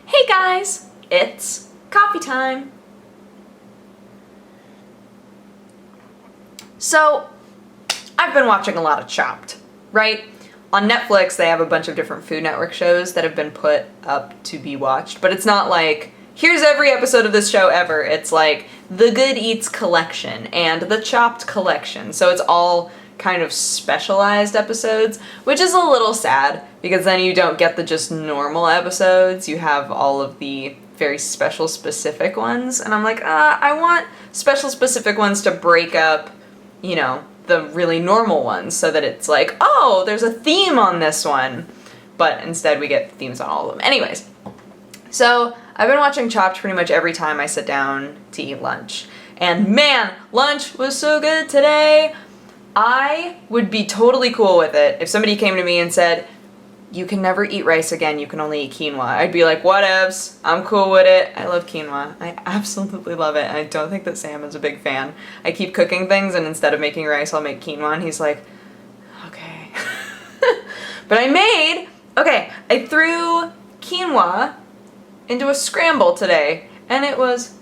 Hey guys, it's coffee time. So, I've been watching a lot of Chopped, right? On Netflix, they have a bunch of different Food Network shows that have been put up to be watched, but it's not like, here's every episode of this show ever. It's like the Good Eats collection and the Chopped collection. So it's all kind of specialized episodes, which is a little sad because then you don't get the just normal episodes. You have all of the very special specific ones, and I'm like, I want special specific ones to break up, you know, the really normal ones so that it's like, oh, there's a theme on this one. But instead we get themes on all of them. Anyways, so I've been watching Chopped pretty much every time I sit down to eat lunch. And man, lunch was so good today. I would be totally cool with it if somebody came to me and said, you can never eat rice again, you can only eat quinoa. I'd be like, whatevs, I'm cool with it. I love quinoa. I absolutely love it, and I don't think that Sam is a big fan. I keep cooking things, and instead of making rice, I'll make quinoa, and he's like, okay. But I threw quinoa into a scramble today, and it was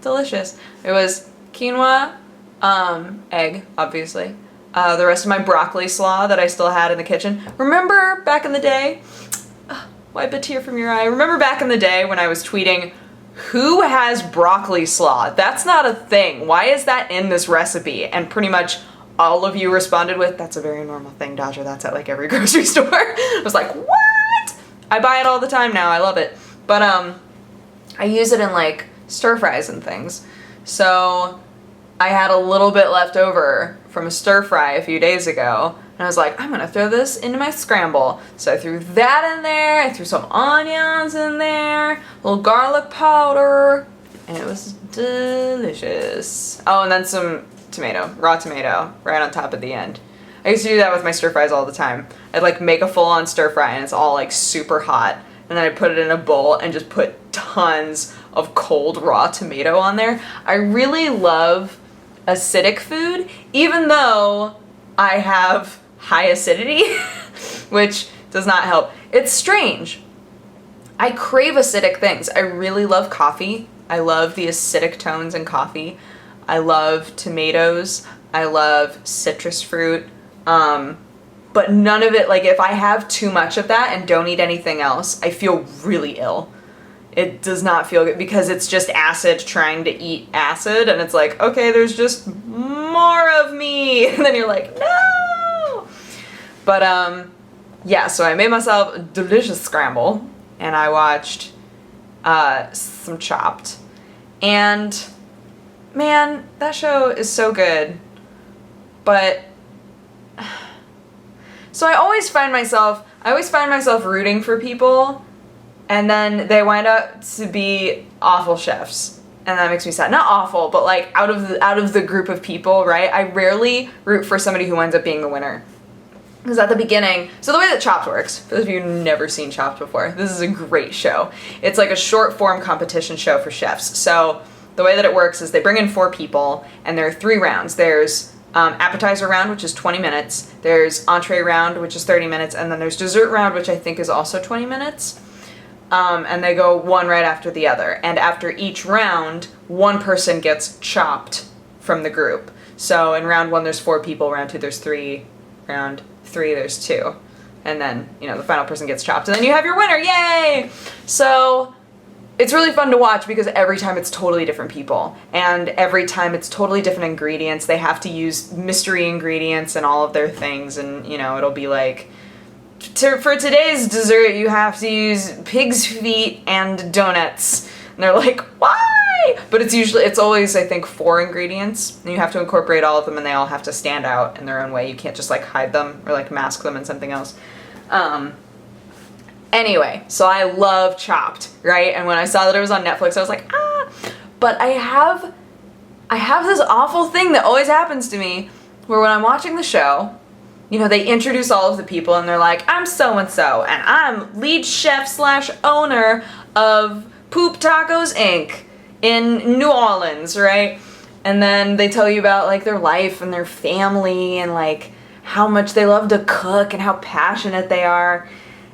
delicious. It was quinoa, egg, obviously. The rest of my broccoli slaw that I still had in the kitchen. Remember back in the day? Wipe a tear from your eye. Remember back in the day when I was tweeting, who has broccoli slaw? That's not a thing. Why is that in this recipe? And pretty much all of you responded with, that's a very normal thing, Dodger. That's at like every grocery store. I was like, what? I buy it all the time now. I love it. But I use it in like stir fries and things. So I had a little bit left over from a stir fry a few days ago, and I was like, I'm gonna throw this into my scramble. So I threw that in there, I threw some onions in there, a little garlic powder, and it was delicious. Oh, and then some tomato, raw tomato, right on top at the end. I used to do that with my stir fries all the time. I'd like make a full-on stir fry, and it's all like super hot, and then I put it in a bowl and just put tons of cold raw tomato on there. I really love acidic food, even though I have high acidity, which does not help. It's strange. I crave acidic things. I really love coffee. I love the acidic tones in coffee. I love tomatoes. I love citrus fruit. But none of it, like if I have too much of that and don't eat anything else, I feel really ill. It does not feel good because it's just acid trying to eat acid, and it's like, okay, there's just more of me, and then you're like, no! But yeah, so I made myself a delicious scramble, and I watched some Chopped, and man, that show is so good. But so I always find myself rooting for people, and then they wind up to be awful chefs, and that makes me sad. Not awful, but like out of the group of people, right? I rarely root for somebody who winds up being the winner. Because at the beginning, so the way that Chopped works, for those of you who've never seen Chopped before, this is a great show. It's like a short form competition show for chefs. So the way that it works is they bring in 4 people, and there are 3 rounds. There's appetizer round, which is 20 minutes. There's entree round, which is 30 minutes. And then there's dessert round, which I think is also 20 minutes. And they go one right after the other. And after each round, one person gets chopped from the group. So in round 1, there's 4 people. Round 2, there's 3. Round 3, there's 2. And then, you know, the final person gets chopped. And then you have your winner. Yay! So it's really fun to watch because every time it's totally different people. And every time it's totally different ingredients. They have to use mystery ingredients and all of their things. And, you know, it'll be like, for today's dessert, you have to use pig's feet and donuts. And they're like, why? But it's always, I think, 4 ingredients. And you have to incorporate all of them, and they all have to stand out in their own way. You can't just like hide them or like mask them in something else. Anyway, so I love Chopped, right? And when I saw that it was on Netflix, I was like, But I have this awful thing that always happens to me where when I'm watching the show, you know, they introduce all of the people and they're like, I'm so-and-so, and I'm lead chef / owner of Poop Tacos Inc. in New Orleans, right? And then they tell you about like their life and their family and like how much they love to cook and how passionate they are.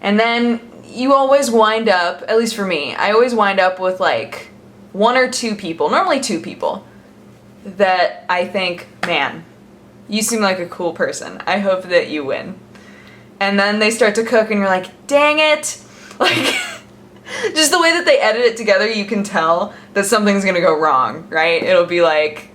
And then you always wind up, at least for me, I always wind up with like one or two people, normally two people, that I think, man, you seem like a cool person. I hope that you win. And then they start to cook and you're like, dang it. Like, just the way that they edit it together, you can tell that something's gonna go wrong, right? It'll be like,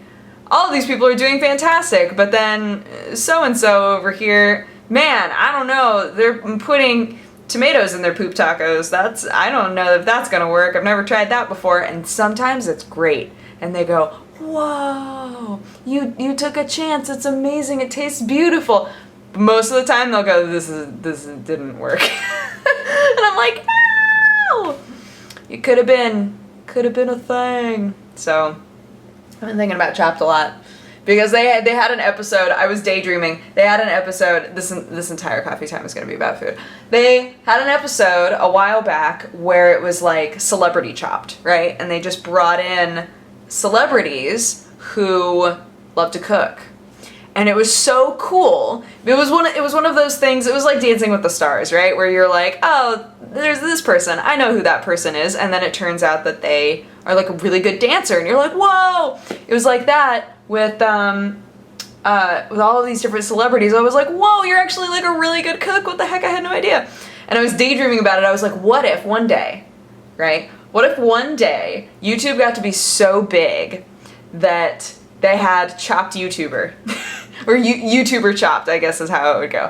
all of these people are doing fantastic, but then so-and-so over here, man, I don't know, they're putting tomatoes in their poop tacos. I don't know if that's gonna work. I've never tried that before. And sometimes it's great. And they go, whoa, you took a chance. It's amazing. It tastes beautiful. But most of the time they'll go, this didn't work. And I'm like, no, it could have been a thing. So I've been thinking about Chopped a lot. Because they had an episode, I was daydreaming, they had an episode, this entire coffee time is going to be about food. They had an episode a while back where it was like Celebrity Chopped, right? And they just brought in celebrities who love to cook. And it was so cool. It was one of those things, it was like Dancing with the Stars, right? Where you're like, oh, there's this person, I know who that person is, and then it turns out that they are like a really good dancer, and you're like, whoa! It was like that with all of these different celebrities. I was like, whoa, you're actually like a really good cook. What the heck? I had no idea. And I was daydreaming about it. I was like, what if one day, right? What if one day YouTube got to be so big that they had Chopped YouTuber? Or YouTuber Chopped, I guess is how it would go.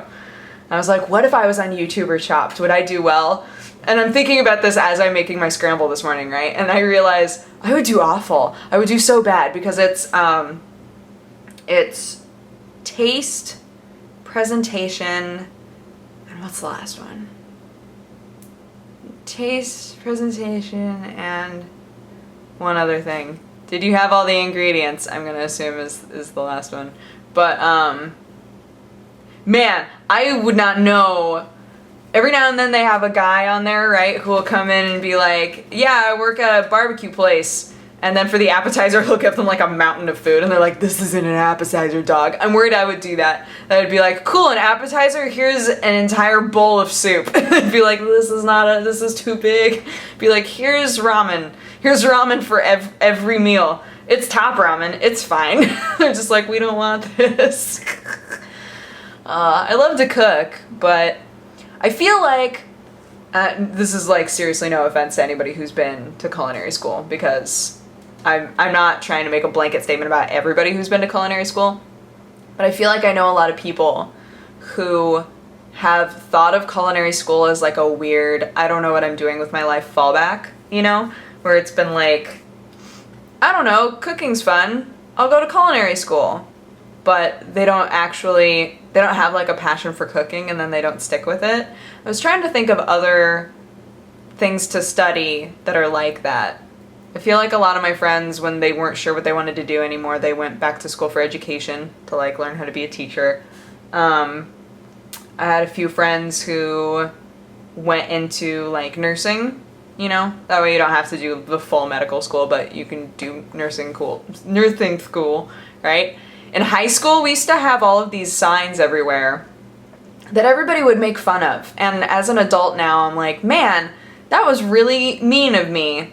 And I was like, what if I was on YouTuber Chopped? Would I do well? And I'm thinking about this as I'm making my scramble this morning, right? And I realize I would do awful. I would do so bad because it's taste, presentation, and what's the last one? Taste, presentation, and one other thing. Did you have all the ingredients? I'm gonna assume is the last one. But man, I would not know. Every now and then they have a guy on there, right, who will come in and be like, yeah, I work at a barbecue place. And then for the appetizer, he'll give them like a mountain of food. And they're like, this isn't an appetizer, dog. I'm worried I would do that. I would be like, cool, an appetizer? Here's an entire bowl of soup. I'd be like, this is too big. Be like, here's ramen. Here's ramen for every meal. It's top ramen. It's fine. They're just like, we don't want this. I love to cook, but I feel like, this is like seriously no offense to anybody who's been to culinary school, because I'm not trying to make a blanket statement about everybody who's been to culinary school, but I feel like I know a lot of people who have thought of culinary school as like a weird, I don't know what I'm doing with my life fallback, you know, where it's been like, I don't know, cooking's fun, I'll go to culinary school. But they don't have like a passion for cooking, and then they don't stick with it. I was trying to think of other things to study that are like that. I feel like a lot of my friends, when they weren't sure what they wanted to do anymore, they went back to school for education to like learn how to be a teacher. I had a few friends who went into like nursing, you know, that way you don't have to do the full medical school, but you can do nursing school, right? In high school, we used to have all of these signs everywhere that everybody would make fun of. And as an adult now, I'm like, man, that was really mean of me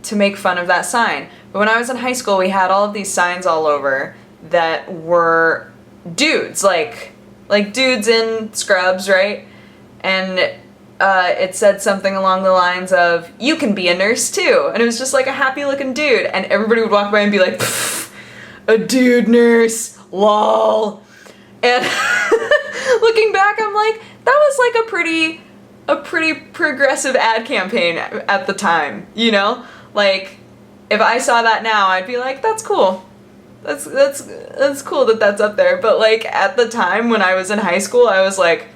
to make fun of that sign. But when I was in high school, we had all of these signs all over that were dudes, like dudes in scrubs, right? And it said something along the lines of, you can be a nurse too. And it was just like a happy looking dude. And everybody would walk by and be like, a dude nurse, lol. And looking back, I'm like, that was like a pretty progressive ad campaign at the time, you know? Like, if I saw that now, I'd be like, that's cool. That's cool that that's up there. But like, at the time when I was in high school, I was like,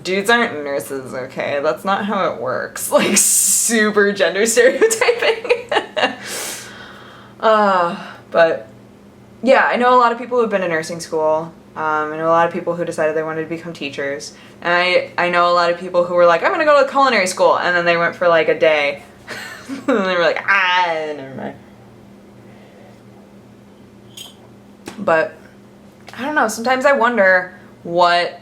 dudes aren't nurses, okay? That's not how it works. Like, super gender stereotyping. But yeah, I know a lot of people who've been to nursing school. I know a lot of people who decided they wanted to become teachers. And I know a lot of people who were like, I'm gonna go to culinary school. And then they went for like a day. And they were like, never mind. But I don't know, sometimes I wonder what,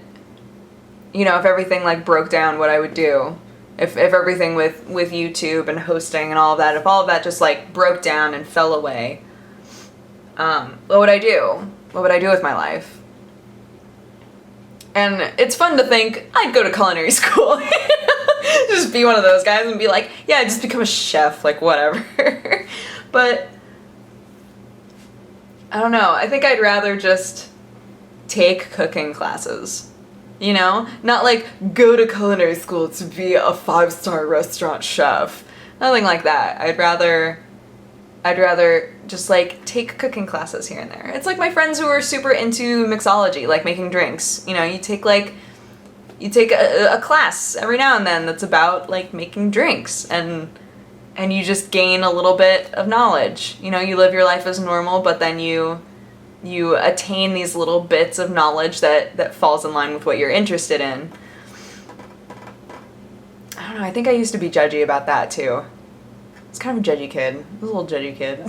you know, if everything like broke down, what I would do. if everything with YouTube and hosting and all of that, if all of that just like broke down and fell away, what would I do? What would I do with my life? And it's fun to think I'd go to culinary school. Just be one of those guys and be like, yeah, just become a chef, like whatever. But I don't know. I think I'd rather just take cooking classes. You know? Not like go to culinary school to be a 5-star restaurant chef. Nothing like that. I'd rather just like take cooking classes here and there. It's like my friends who are super into mixology, like making drinks. You know, you take a class every now and then that's about like making drinks, and you just gain a little bit of knowledge. You know, you live your life as normal, but then you attain these little bits of knowledge that falls in line with what you're interested in. I don't know, I think I used to be judgy about that too. I was kind of a judgy kid. I was a little judgy kid.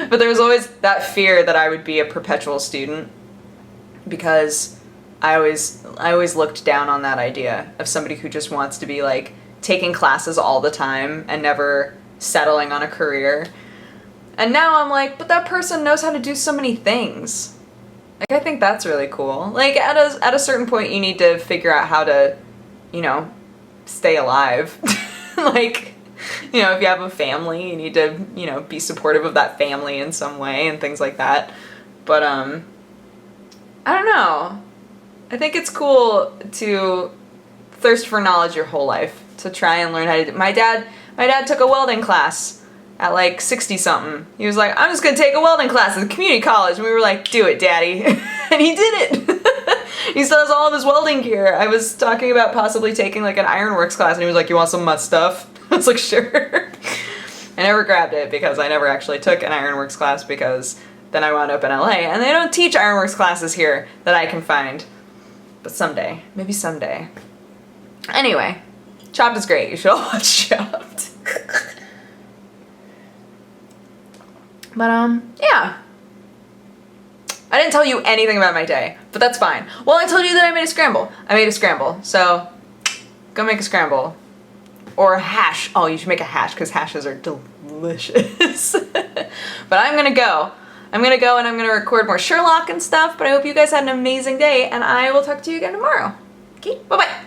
But there was always that fear that I would be a perpetual student, because I always looked down on that idea of somebody who just wants to be like taking classes all the time and never settling on a career. And now I'm like, but that person knows how to do so many things. Like, I think that's really cool. Like, at a certain point, you need to figure out how to, you know, stay alive. Like, you know, if you have a family, you need to, you know, be supportive of that family in some way and things like that. But, I don't know. I think it's cool to thirst for knowledge your whole life, to try and learn how to do. My dad took a welding class at like 60-something. He was like, I'm just gonna take a welding class at the community college. And we were like, do it, Daddy. And he did it. He still has all of his welding gear. I was talking about possibly taking like an ironworks class, and he was like, you want some of my stuff? I was like, sure. I never grabbed it because I never actually took an ironworks class, because then I wound up in LA, and they don't teach ironworks classes here that I can find. But someday. Maybe someday. Anyway, Chopped is great. You should all watch Chopped. But, yeah. I didn't tell you anything about my day, but that's fine. Well, I told you that I made a scramble. I made a scramble, so go make a scramble. Or a hash. Oh, you should make a hash, because hashes are delicious. But I'm gonna go. I'm gonna go and I'm gonna record more Sherlock and stuff, but I hope you guys had an amazing day, and I will talk to you again tomorrow. Okay, bye-bye.